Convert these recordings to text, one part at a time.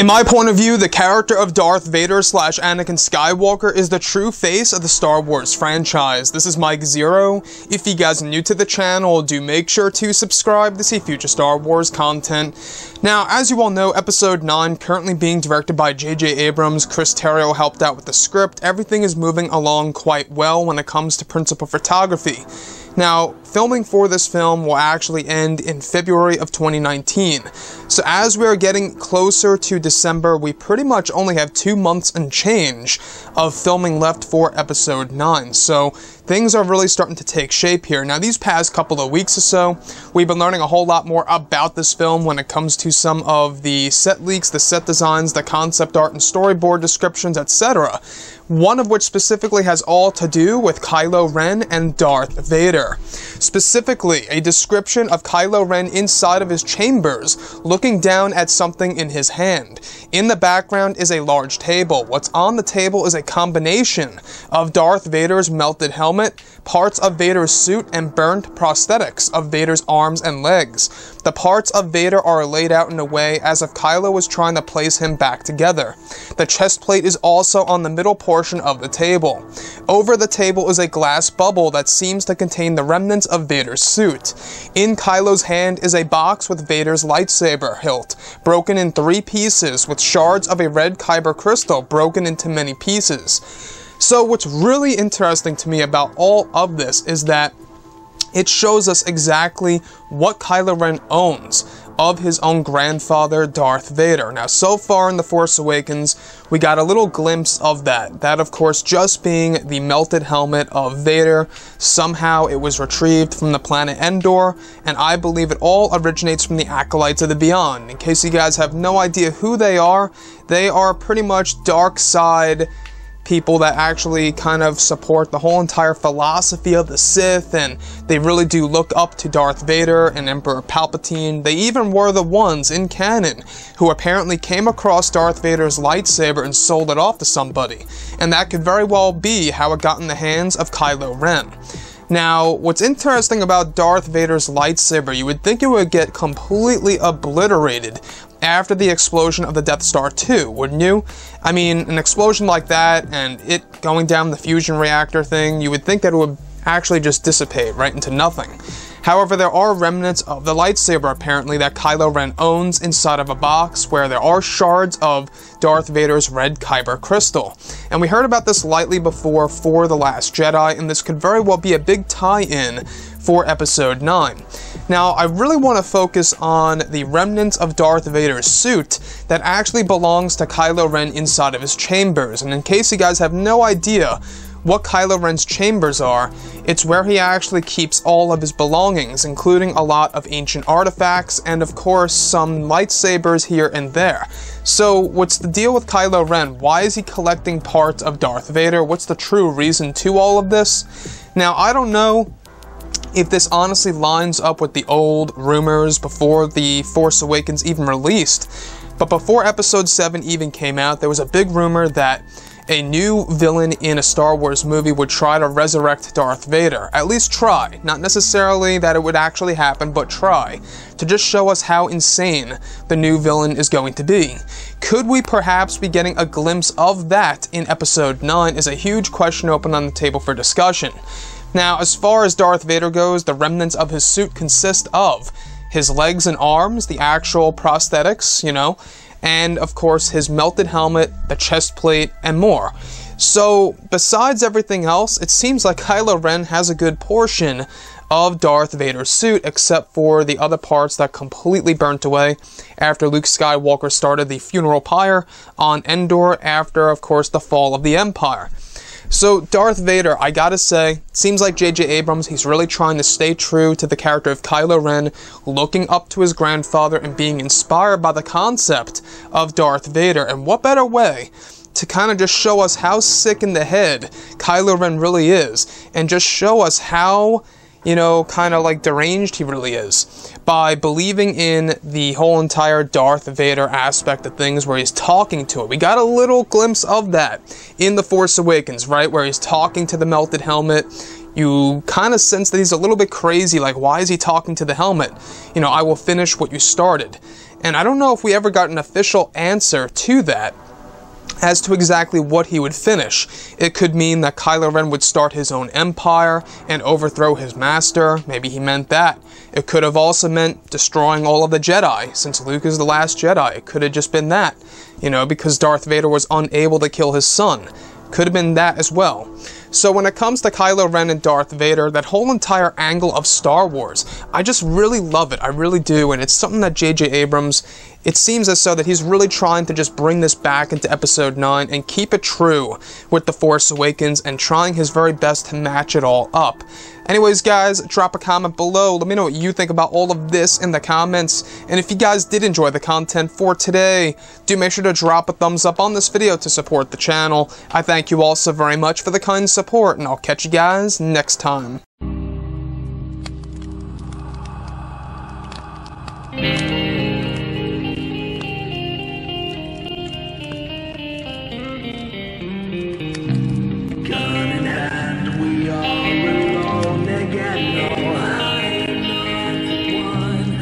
In my point of view, the character of Darth Vader / Anakin Skywalker is the true face of the Star Wars franchise. This is Mike Zero. If you guys are new to the channel, do make sure to subscribe to see future Star Wars content. Now, as you all know, Episode 9 currently being directed by J.J. Abrams. Chris Terrio helped out with the script. Everything is moving along quite well when it comes to principal photography. Now, filming for this film will actually end in February of 2019. So as we are getting closer to December, we pretty much only have 2 months and change of filming left for Episode 9. So things are really starting to take shape here. Now, these past couple of weeks or so, we've been learning a whole lot more about this film when it comes to some of the set leaks, the set designs, the concept art and storyboard descriptions, etc. One of which specifically has all to do with Kylo Ren and Darth Vader. Specifically, a description of Kylo Ren inside of his chambers, looking down at something in his hand. In the background is a large table. What's on the table is a combination of Darth Vader's melted helmet, parts of Vader's suit, and burnt prosthetics of Vader's arms and legs. The parts of Vader are laid out in a way as if Kylo was trying to place him back together. The chest plate is also on the middle portion of the table. Over the table is a glass bubble that seems to contain the remnants of Vader's suit. In Kylo's hand is a box with Vader's lightsaber hilt, broken in 3 pieces, with shards of a red kyber crystal broken into many pieces. So what's really interesting to me about all of this is that it shows us exactly what Kylo Ren owns of his own grandfather, Darth Vader. Now, so far in The Force Awakens, we got a little glimpse of that. That, of course, just being the melted helmet of Vader. Somehow it was retrieved from the planet Endor, and I believe it all originates from the Acolytes of the Beyond. In case you guys have no idea who they are pretty much dark side people that actually kind of support the whole entire philosophy of the Sith, and they really do look up to Darth Vader and Emperor Palpatine. They even were the ones in canon who apparently came across Darth Vader's lightsaber and sold it off to somebody, and that could very well be how it got in the hands of Kylo Ren. Now, what's interesting about Darth Vader's lightsaber, you would think it would get completely obliterated after the explosion of the Death Star 2, wouldn't you? I mean, an explosion like that and it going down the fusion reactor thing, you would think that it would actually just dissipate right into nothing. However, there are remnants of the lightsaber apparently that Kylo Ren owns inside of a box where there are shards of Darth Vader's red kyber crystal. And we heard about this lightly before for The Last Jedi, and this could very well be a big tie-in for Episode 9. Now, I really want to focus on the remnants of Darth Vader's suit that actually belongs to Kylo Ren inside of his chambers. And in case you guys have no idea what Kylo Ren's chambers are, it's where he actually keeps all of his belongings, including a lot of ancient artifacts and, of course, some lightsabers here and there. So, what's the deal with Kylo Ren? Why is he collecting parts of Darth Vader? What's the true reason to all of this? Now, I don't know if this honestly lines up with the old rumors before The Force Awakens even released, but before Episode 7 even came out, there was a big rumor that a new villain in a Star Wars movie would try to resurrect Darth Vader. At least try. Not necessarily that it would actually happen, but try. To just show us how insane the new villain is going to be. Could we perhaps be getting a glimpse of that in Episode 9 is a huge question open on the table for discussion. Now, as far as Darth Vader goes, the remnants of his suit consist of his legs and arms, the actual prosthetics, you know, and of course his melted helmet, the chest plate, and more. So, besides everything else, it seems like Kylo Ren has a good portion of Darth Vader's suit, except for the other parts that completely burnt away after Luke Skywalker started the funeral pyre on Endor after, of course, the fall of the Empire. So, Darth Vader, I gotta say, seems like J.J. Abrams, he's really trying to stay true to the character of Kylo Ren, looking up to his grandfather and being inspired by the concept of Darth Vader. And what better way to kind of just show us how sick in the head Kylo Ren really is, and just show us how, you know, kind of like deranged he really is, by believing in the whole entire Darth Vader aspect of things where he's talking to it. We got a little glimpse of that in The Force Awakens, right, where he's talking to the melted helmet. You kind of sense that he's a little bit crazy, like, why is he talking to the helmet? You know, I will finish what you started. And I don't know if we ever got an official answer to that, as to exactly what he would finish. It could mean that Kylo Ren would start his own empire and overthrow his master. Maybe he meant that. It could have also meant destroying all of the Jedi, since Luke is the last Jedi. It could have just been that, you know, because Darth Vader was unable to kill his son. Could have been that as well. So when it comes to Kylo Ren and Darth Vader, that whole entire angle of Star Wars, I just really love it. I really do. And it's something that J.J. Abrams, it seems as though that he's really trying to just bring this back into Episode 9 and keep it true with The Force Awakens and trying his very best to match it all up. Anyways, guys, drop a comment below. Let me know what you think about all of this in the comments. And if you guys did enjoy the content for today, do make sure to drop a thumbs up on this video to support the channel. I thank you all so very much for the kind support, and I'll catch you guys next time.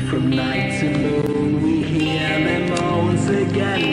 From night to moon, we hear them moans again.